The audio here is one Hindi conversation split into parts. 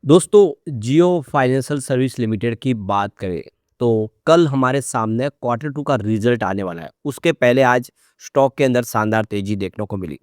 दोस्तों, जियो फाइनेंशियल सर्विस लिमिटेड की बात करें तो कल हमारे सामने क्वार्टर टू का रिजल्ट आने वाला है। उसके पहले आज स्टॉक के अंदर शानदार तेजी देखने को मिली।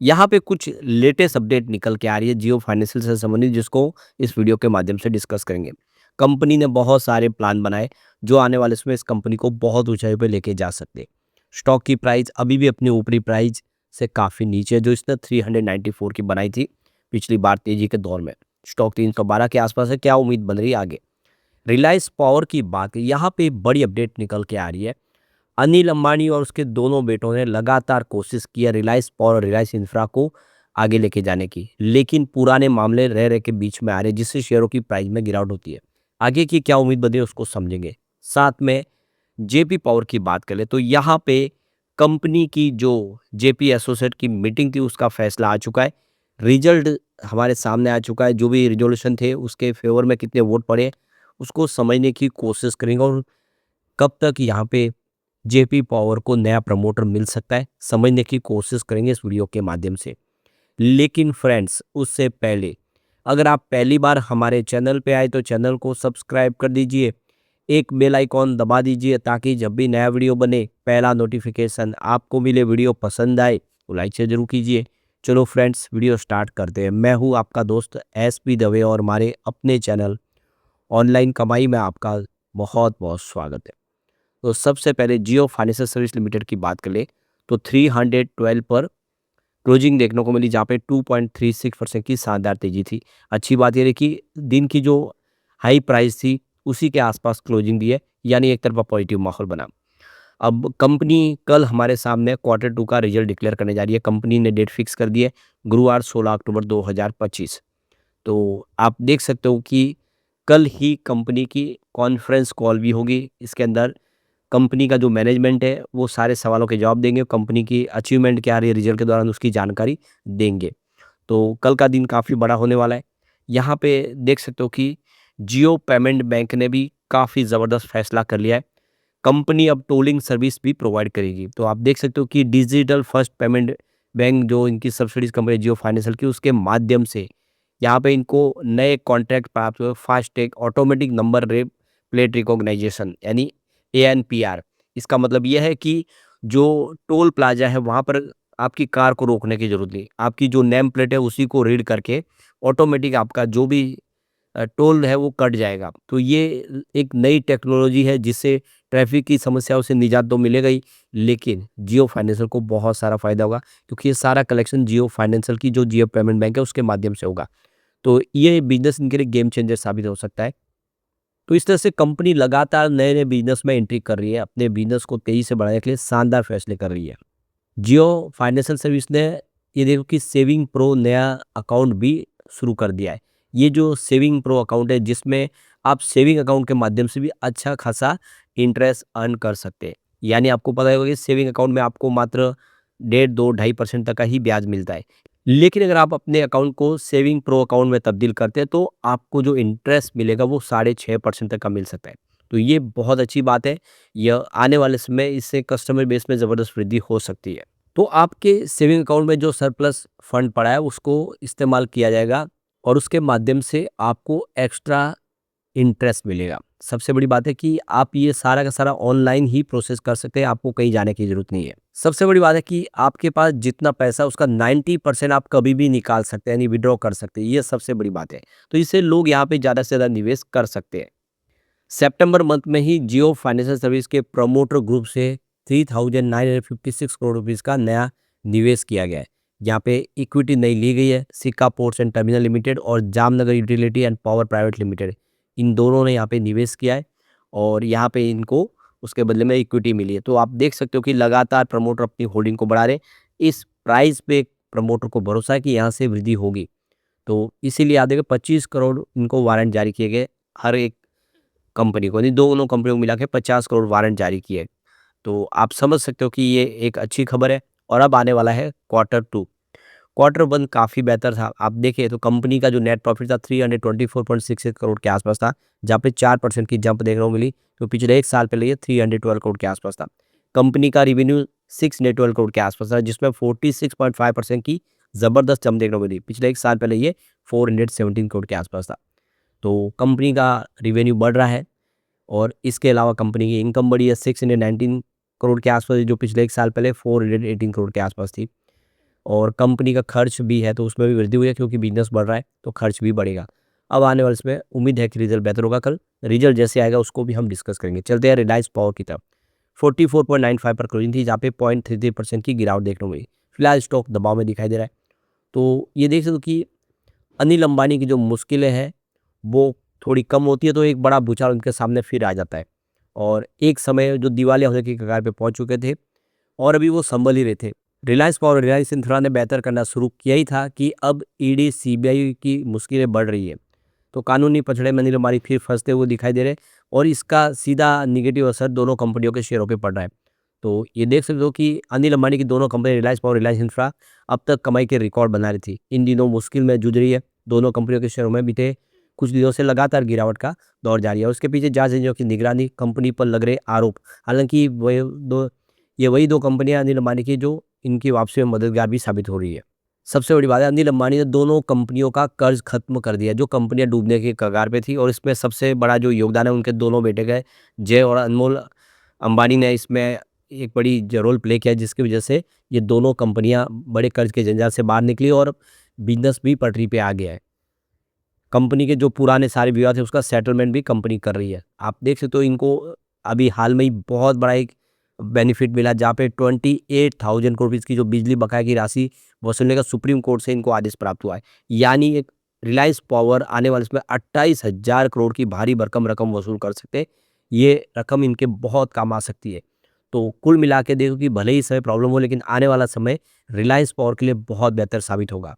यहाँ पे कुछ लेटेस्ट अपडेट निकल के आ रही है जियो फाइनेंशियल से संबंधित, जिसको इस वीडियो के माध्यम से डिस्कस करेंगे। कंपनी ने बहुत सारे प्लान बनाए जो आने वाले समय इस कंपनी को बहुत ऊंचाई पे लेके जा सकते हैं। स्टॉक की प्राइस अभी भी अपनी ऊपरी प्राइस से काफ़ी नीचे है जो इसने 394 की बनाई थी पिछली बार तेजी के दौर में। स्टॉक 312 के आसपास है। क्या उम्मीद बन रही है आगे? रिलायंस पावर की बात यहाँ पे बड़ी अपडेट निकल के आ रही है। अनिल अंबानी और उसके दोनों बेटों ने लगातार कोशिश की है रिलायंस पावर और रिलायंस इंफ्रा को आगे लेके जाने की, लेकिन पुराने मामले रह रह के बीच में आ रहे जिससे शेयरों की प्राइस में गिरावट होती है। आगे की क्या उम्मीद बनी है उसको समझेंगे। साथ में जेपी पावर की बात करें तो यहाँ पे कंपनी की जो जेपी एसोसिएट की मीटिंग थी उसका फैसला आ चुका है। रिजल्ट हमारे सामने आ चुका है। जो भी रिजोल्यूशन थे उसके फेवर में कितने वोट पड़े उसको समझने की कोशिश करेंगे और कब तक यहाँ पे जेपी पावर को नया प्रमोटर मिल सकता है समझने की कोशिश करेंगे इस वीडियो के माध्यम से। लेकिन फ्रेंड्स, उससे पहले अगर आप पहली बार हमारे चैनल पे आए तो चैनल को सब्सक्राइब कर दीजिए, एक बेल आइकॉन दबा दीजिए ताकि जब भी नया वीडियो बने पहला नोटिफिकेशन आपको मिले। वीडियो पसंद आए तो लाइक से जरूर कीजिए। चलो फ्रेंड्स, वीडियो स्टार्ट करते हैं। मैं हूँ आपका दोस्त SP दवे और हमारे अपने चैनल ऑनलाइन कमाई में आपका बहुत बहुत स्वागत है। तो सबसे पहले जियो फाइनेंशियल सर्विस लिमिटेड की बात करें तो 312 पर क्लोजिंग देखने को मिली जहाँ पे 2.36% की शानदार तेजी थी। अच्छी बात यह है कि दिन की जो हाई प्राइस थी उसी के आसपास क्लोजिंग दी है, यानी एक तरफा पॉजिटिव माहौल बना। अब कंपनी कल हमारे सामने क्वार्टर टू का रिजल्ट डिक्लेयर करने जा रही है। कंपनी ने डेट फिक्स कर दी है गुरुवार 16 अक्टूबर 2025। तो आप देख सकते हो कि कल ही कंपनी की कॉन्फ्रेंस कॉल भी होगी। इसके अंदर कंपनी का जो मैनेजमेंट है वो सारे सवालों के जवाब देंगे। कंपनी की अचीवमेंट क्या रही है रिजल्ट के दौरान उसकी जानकारी देंगे। तो कल का दिन काफ़ी बड़ा होने वाला है। यहाँ पे देख सकते हो कि जियो पेमेंट बैंक ने भी काफ़ी ज़बरदस्त फैसला कर लिया है। कंपनी अब टोलिंग सर्विस भी प्रोवाइड करेगी। तो आप देख सकते हो कि डिजिटल फर्स्ट पेमेंट बैंक जो इनकी सब्सिडीज कंपनी जियो फाइनेंशियल की उसके माध्यम से यहाँ पे इनको नए कॉन्ट्रैक्ट प्राप्त हुए। फास्टैग ऑटोमेटिक नंबर रे प्लेट रिकॉग्नाइजेशन यानी ANPR। इसका मतलब यह है कि जो टोल प्लाजा है वहाँ पर आपकी कार को रोकने की जरूरत नहीं। आपकी जो नेम प्लेट है उसी को रीड करके ऑटोमेटिक आपका जो भी टोल है वो कट जाएगा। तो ये एक नई टेक्नोलॉजी है जिससे ट्रैफिक की समस्याओं से निजात तो मिलेगा ही, लेकिन जियो फाइनेंशियल को बहुत सारा फायदा होगा क्योंकि ये सारा कलेक्शन जियो फाइनेंशियल की जो जियो पेमेंट बैंक है उसके माध्यम से होगा। तो ये बिजनेस इनके लिए गेम चेंजर साबित हो सकता है। तो इस तरह से कंपनी लगातार नए नए बिजनेस में एंट्री कर रही है। अपने बिजनेस को तेजी से बढ़ाने के लिए शानदार फैसले कर रही है। जियो फाइनेंशियल सर्विस ने ये देखो कि सेविंग प्रो नया अकाउंट भी शुरू कर दिया है। ये जो सेविंग प्रो अकाउंट है जिसमें आप सेविंग अकाउंट के माध्यम से भी अच्छा खासा इंटरेस्ट अर्न कर सकते हैं। यानी आपको पता होगा कि सेविंग अकाउंट में आपको मात्र 1.5-2-2.5% तक का ही ब्याज मिलता है। लेकिन अगर आप अपने अकाउंट को सेविंग प्रो अकाउंट में तब्दील करते हैं तो आपको जो इंटरेस्ट मिलेगा वो 6.5% तक का मिल सकता है। तो ये बहुत अच्छी बात है। यह आने वाले समय इससे कस्टमर बेस में ज़बरदस्त वृद्धि हो सकती है। तो आपके सेविंग अकाउंट में जो सरप्लस फंड पड़ा है उसको इस्तेमाल किया जाएगा और उसके माध्यम से आपको एक्स्ट्रा इंटरेस्ट मिलेगा। सबसे बड़ी बात है कि आप ये सारा का सारा ऑनलाइन ही प्रोसेस कर सकते हैं, आपको कहीं जाने की ज़रूरत नहीं है। सबसे बड़ी बात है कि आपके पास जितना पैसा उसका 90% आप कभी भी निकाल सकते हैं यानी विड्रॉ कर सकते हैं। ये सबसे बड़ी बात है। तो इससे लोग यहाँ पे ज़्यादा से ज़्यादा निवेश कर सकते हैं। सितंबर मंथ में ही जियो फाइनेंशियल सर्विस के प्रमोटर ग्रुप से 3,956 करोड़ रुपीस का नया निवेश किया गया है। यहाँ पे इक्विटी नई ली गई है। सिक्का पोर्ट्स एंड टर्मिनल लिमिटेड और Jamnagar utility and power private limited, इन दोनों ने यहाँ पे निवेश किया है और यहाँ पे इनको उसके बदले में इक्विटी मिली है। तो आप देख सकते हो कि लगातार प्रमोटर अपनी होल्डिंग को बढ़ा रहे हैं। इस प्राइस पे प्रमोटर को भरोसा है कि यहाँ से वृद्धि होगी। तो इसीलिए आप देखिए 25 करोड़ इनको वारंट जारी किए गए हर एक कंपनी को, नहीं दोनों कंपनियों को मिला के 50 करोड़ वारंट जारी किए। तो आप समझ सकते हो कि ये एक अच्छी खबर है। और अब आने वाला है क्वार्टर टू। क्वार्टर वन काफ़ी बेहतर था। आप देखिए तो कंपनी का जो नेट प्रॉफिट था 324.66 करोड़ के आसपास था, जहाँ पे 4% की जंप देखने को मिली। तो पिछले एक साल पहले ये 312 करोड़ के आसपास था। कंपनी का रिवेन्यू 612 करोड़ के आसपास था जिसमें 46.5% की ज़बरदस्त जंप देखने को मिली। पिछले 1 साल पहले ये 417 करोड़ के आसपास था। तो कंपनी का रेवेन्यू बढ़ रहा है और इसके अलावा कंपनी की इनकम बढ़ी है 619 करोड़ के आसपास, जो पिछले 1 साल पहले 418 करोड़ के आसपास थी। और कंपनी का खर्च भी है तो उसमें भी वृद्धि हुई है, क्योंकि बिज़नेस बढ़ रहा है तो खर्च भी बढ़ेगा। अब आने वाले इसमें उम्मीद है कि रिज़ल्ट बेहतर होगा कल। रिज़ल्ट जैसे आएगा उसको भी हम डिस्कस करेंगे। चलते हैं रिलायंस पावर की तरफ। 44.95 पर क्लोजिंग थी, जहाँ पे 0.33% की गिरावट देखने को मिली। फिलहाल स्टॉक दबाव में दिखाई दे रहा है। तो ये देख सकते हो कि अनिल अंबानी की जो मुश्किलें हैं वो थोड़ी कम होती है, तो एक बड़ा भूचाल उनके सामने फिर आ जाता है। और एक समय जो दिवालिया होने की कगार पे पहुंच चुके थे और अभी वो संभल ही रहे थे। रिलायंस पावर और रिलायंस इंफ्रा ने बेहतर करना शुरू किया ही था कि अब ईडी सीबीआई की मुश्किलें बढ़ रही है। तो कानूनी पचड़े में अनिल अंबानी फिर फंसते हुए दिखाई दे रहे हैं और इसका सीधा निगेटिव असर दोनों कंपनियों के शेयरों पे पड़ रहा है। तो ये देख सकते हो कि अनिल अंबानी की दोनों company Reliance power, Reliance infra अब तक कमाई के रिकॉर्ड बना रही थी। इन दिनों मुश्किल में जूझ रही है। दोनों कंपनियों के शेयरों में बीते कुछ दिनों से लगातार गिरावट का दौर जारी है और उसके पीछे जांच एजेंसियों की निगरानी, कंपनी पर लग रहे आरोप। हालांकि ये वही दो कंपनियां अनिल अंबानी की जो इनकी वापसी में मददगार भी साबित हो रही है। सबसे बड़ी बात है, अनिल अंबानी ने दोनों कंपनियों का कर्ज खत्म कर दिया, जो कंपनियां डूबने के कगार पे थी। और इसमें सबसे बड़ा जो योगदान है उनके दोनों बेटे का है। जय और अनमोल अंबानी ने इसमें एक बड़ी रोल प्ले किया, जिसकी वजह से ये दोनों कंपनियां बड़े कर्ज के जंजाल से बाहर निकली और बिजनेस भी पटरी पे आ गया है। कंपनी के जो पुराने सारे विवाद थे उसका सेटलमेंट भी कंपनी कर रही है। आप देख सकते हो इनको अभी हाल में ही बहुत बड़ा एक बेनिफिट मिला, जहाँ पे 28,000 करोड़ रुपीज़ की जो बिजली बकाया की राशि वसूलने का सुप्रीम कोर्ट से इनको आदेश प्राप्त हुआ है। यानी एक रिलायंस पावर आने वाले इसमें 28,000 करोड़ की भारी भरकम रकम वसूल कर सकते हैं। ये रकम इनके बहुत काम आ सकती है। तो कुल मिला के देखो कि भले ही इस समय प्रॉब्लम हो, लेकिन आने वाला समय रिलायंस पावर के लिए बहुत बेहतर साबित होगा।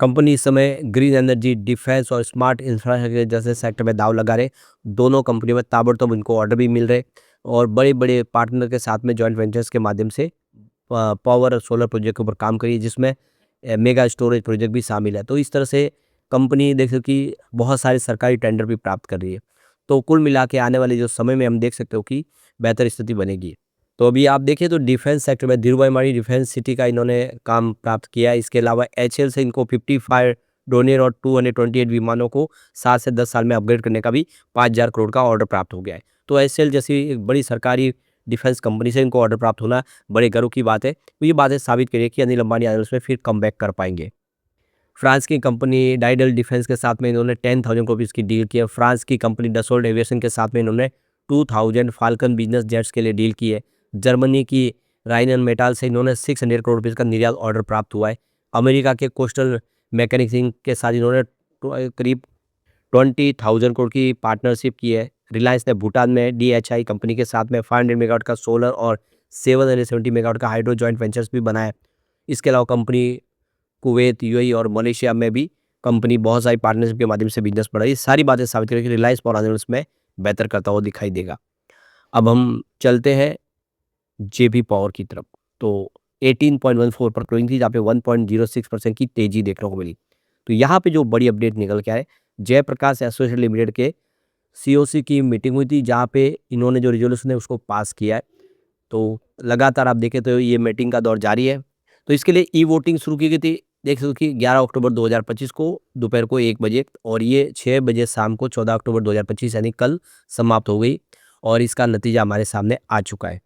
कंपनी इस समय ग्रीन एनर्जी, डिफेंस और स्मार्ट इंफ्रास्ट्रक्चर जैसे सेक्टर में दांव लगा रहे। दोनों कंपनियों में ताबड़तोड़ इनको ऑर्डर भी मिल रहे और बड़े-बड़े पार्टनर के साथ में जॉइंट वेंचर्स के माध्यम से पावर और सोलर प्रोजेक्ट के ऊपर काम करी है, जिसमें मेगा स्टोरेज प्रोजेक्ट भी शामिल है। तो इस तरह से कंपनी देख सकते हो कि बहुत सारे सरकारी टेंडर भी प्राप्त कर रही है। तो कुल मिला के आने वाले जो समय में हम देख सकते हो कि बेहतर स्थिति बनेगी। तो अभी आप देखें तो डिफेंस सेक्टर में धीरूभाई अंबानी डिफेंस सिटी का इन्होंने काम प्राप्त किया है। इसके अलावा एचएएल से इनको 55 डोनियर और 228 विमानों को 7 से 10 साल में अपग्रेड करने का भी 5,000 करोड़ का ऑर्डर प्राप्त हो गया है। तो एचएएल जैसी एक बड़ी सरकारी डिफेंस कंपनी से इनको ऑर्डर प्राप्त होना बड़े गर्व की बात है। तो ये बातें साबित करिए कि अनिल अंबानी आने वाले उसमें फिर कमबैक कर पाएंगे। फ्रांस की कंपनी डाइडल डिफेंस के साथ में इन्होंने 10,000 करोड़ की डील की है। फ्रांस की कंपनी डसोल्ट एविएशन के साथ में इन्होंने 2,000 फाल्कन बिजनेस जेट्स के लिए डील की है। जर्मनी की राइनन मेटाल से इन्होंने 600 करोड़ रुपये का निर्यात ऑर्डर प्राप्त हुआ है। अमेरिका के कोस्टल मैकेनिक्स के साथ इन्होंने करीब 20,000 करोड़ की पार्टनरशिप की है। रिलायंस ने भूटान में डीएचआई कंपनी के साथ में 500 मेगावाट का सोलर और 770 मेगावाट का हाइड्रो जॉइंट वेंचर्स भी बनाया है। इसके अलावा कंपनी कुवैत, यूएई और मलेशिया में भी कंपनी बहुत सारी पार्टनरशिप के माध्यम से बिजनेस बढ़ा रही है। सारी बातें साबित करें कि रिलायंस और आने में बेहतर करता हुआ दिखाई देगा। अब हम चलते हैं जेपी पावर की तरफ। तो 18.14 पर क्लोजिंग थी, जहाँ पे 1.06% की तेजी देखने को मिली। तो यहाँ पे जो बड़ी अपडेट निकल के आए, जयप्रकाश एसोसिएट लिमिटेड के सीओसी की मीटिंग हुई थी, जहाँ पे इन्होंने जो रिजोल्यूशन है उसको पास किया है। तो लगातार आप देखें तो ये मीटिंग का दौर जारी है। तो इसके लिए ई वोटिंग शुरू की गई थी। देख सकते हो कि 11 अक्टूबर 2025 को दोपहर को 1 बजे और ये 6 बजे शाम को 14 अक्टूबर 2025 यानी कल समाप्त हो गई और इसका नतीजा हमारे सामने आ चुका है।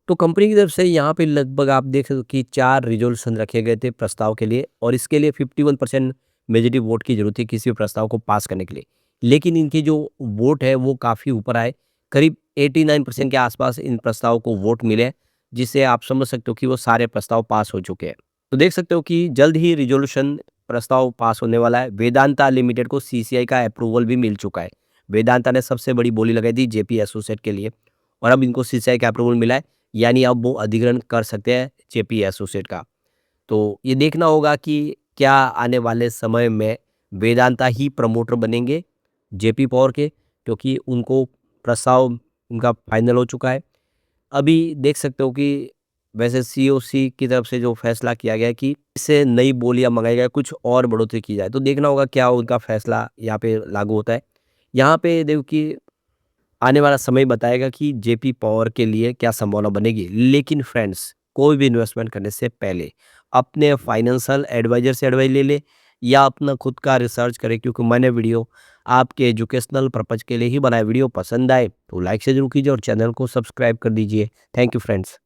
तो कंपनी की तरफ से यहाँ पे लगभग आप देख सकते हो कि 4 रिज़ोल्यूशन रखे गए थे प्रस्ताव के लिए और इसके लिए 51% मेजॉरिटी वोट की ज़रूरत थी किसी भी प्रस्ताव को पास करने के लिए। लेकिन इनकी जो वोट है वो काफ़ी ऊपर आए, करीब 89% के आसपास इन प्रस्तावों को वोट मिले, जिससे आप समझ सकते हो कि वो सारे प्रस्ताव पास हो चुके हैं। तो देख सकते हो कि जल्द ही रिज़ोल्यूशन प्रस्ताव पास होने वाला है। वेदांता लिमिटेड को सीसीआई का अप्रूवल भी मिल चुका है। वेदांता ने सबसे बड़ी बोली लगाई थी जेपी एसोसिएट के लिए और अब इनको सीसीआई का अप्रूवल मिला है, यानी अब वो अधिग्रहण कर सकते हैं जेपी एसोसिएट का। तो ये देखना होगा कि क्या आने वाले समय में वेदांता ही प्रमोटर बनेंगे जेपी पावर के, क्योंकि उनको प्रस्ताव उनका फाइनल हो चुका है। अभी देख सकते हो कि वैसे सीओसी की तरफ से जो फैसला किया गया है कि इससे नई बोलियां मंगाई जाए, कुछ और बढ़ोतरी की जाए। तो देखना होगा क्या उनका फैसला यहाँ पे लागू होता है। यहाँ पे देखो कि आने वाला समय बताएगा कि जेपी पावर के लिए क्या संभावना बनेगी। लेकिन फ्रेंड्स, कोई भी इन्वेस्टमेंट करने से पहले अपने फाइनेंशियल एडवाइज़र से एडवाइस ले लें या अपना खुद का रिसर्च करें, क्योंकि मैंने वीडियो आपके एजुकेशनल पर्पज़ के लिए ही बनाया। वीडियो पसंद आए तो लाइक से ज़रूर कीजिए और चैनल को सब्सक्राइब कर दीजिए। Thank you friends.